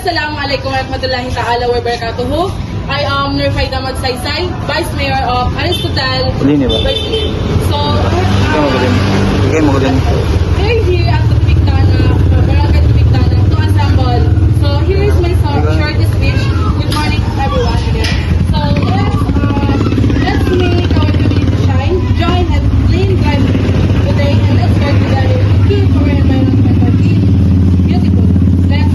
Assalamualaikum warahmatullahi ta'ala wabarakatuh. I am Nur Faida Magsaysay, Vice Mayor of Aristotle. Hindi ba? So, Ikaw mo din. we're here at the Tubigtana, Barangay Tubigtana to assemble. So, here is my short speech. Good morning everyone again. So, let's make our community shine, join and clean drive today, and let's work together to keep our environment beautiful. Let's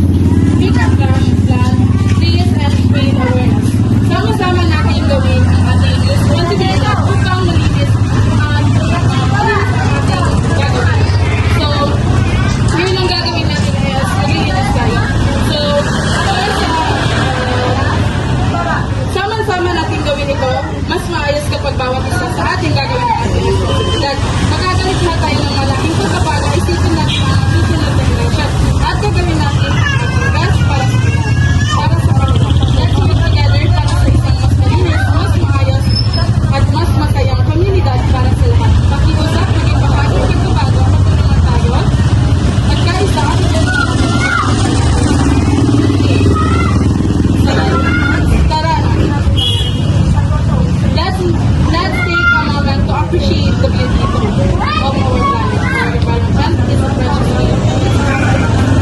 pick up trash, plant trees, and spread awareness. Sama-sama natin gawin ang ating responsibilidad upang malinis at gagawin. So, yun ang gagawin natin is maglilinis tayo. So, sama-sama natin gawin ito, mas maayos kapag bawat isa sa ating gagawin ang ating responsibilidad. Magagalit na tayo ng malaking pagkabaga, isipin natin ang susunod na generation at gagawin natin ang ating best para sa kanila. Let's work together para sa isang mas malinis, mas maayos, at mas masayang komunidad para sa lahat. Pakiusap, maging bahagi ng pagbabago, matulungan tayo, magkaisa at tara na. Let's take a moment to appreciate the beauty of our planet. Our environment is a precious gift.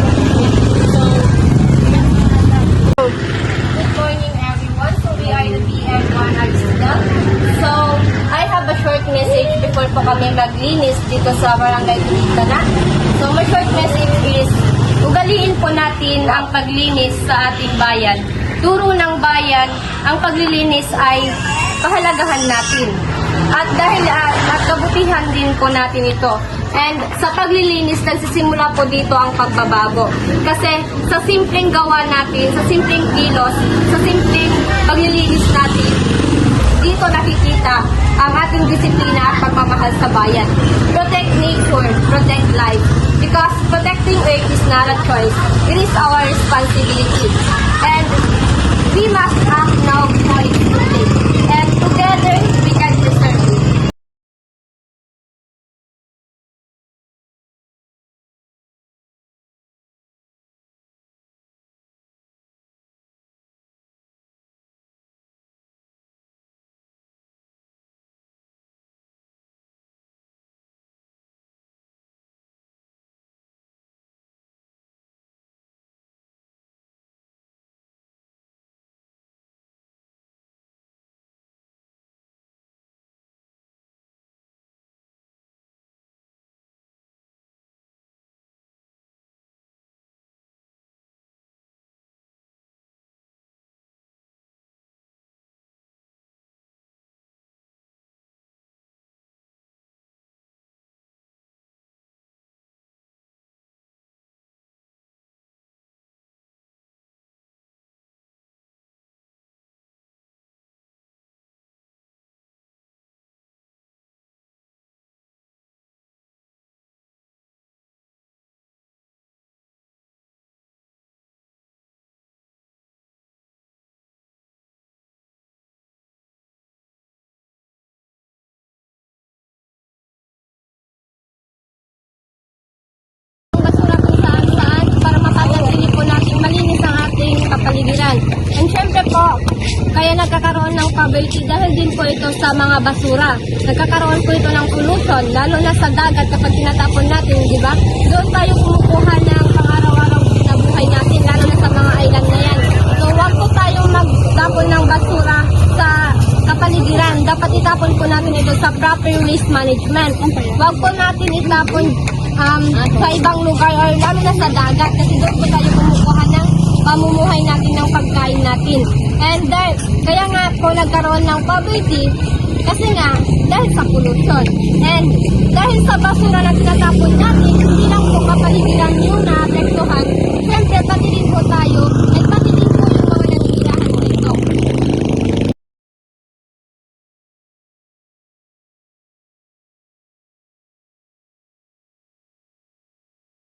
Good morning, everyone. So, we are the PM1 Aristotle. So, I have a short message before po kami maglinis dito sa Barangay Tubigtana. So, my short message is, ugaliin po natin ang paglinis sa ating bayan. Turo ng bayan, ang paglilinis ay pahalagahan natin. At dahil at kabutihan din po natin ito. And sa paglilinis, nagsisimula po dito ang pagbabago. Kasi sa simpleng gawa natin, sa simpleng kilos, sa simpleng paglilinis natin, dito nakikita ang ating disiplina at pagmamahal sa bayan. Protect nature, protect life. Because protecting Earth is not a choice. It is our responsibility. And we must act now before it's too late. And together, we can preserve it. Basura kung saan-saan para mapapanatili po natin malinis ang ating kapaligiran. And syempre po, kaya nagkakaroon ng poverty dahil din po ito sa mga basura. Nagkakaroon po ito ng pollution, lalo na sa dagat kapag tinatapon natin, di ba? Doon tayo kumukuha ng pang-araw-araw na buhay natin, lalo na sa mga island na yan. So, huwag po tayong magtapon ng basura sa kapaligiran. Dapat itapon po natin ito sa proper waste management. Huwag po natin itapon sa ibang lugar or lalo na sa dagat kasi doon po tayo kumukuha ng pamumuhay natin ng pagkain natin. And kaya nga po nagkaroon ng poverty kasi nga dahil sa pollution. And dahil sa basura na tinatapon natin, hindi lang po kapaligiran yung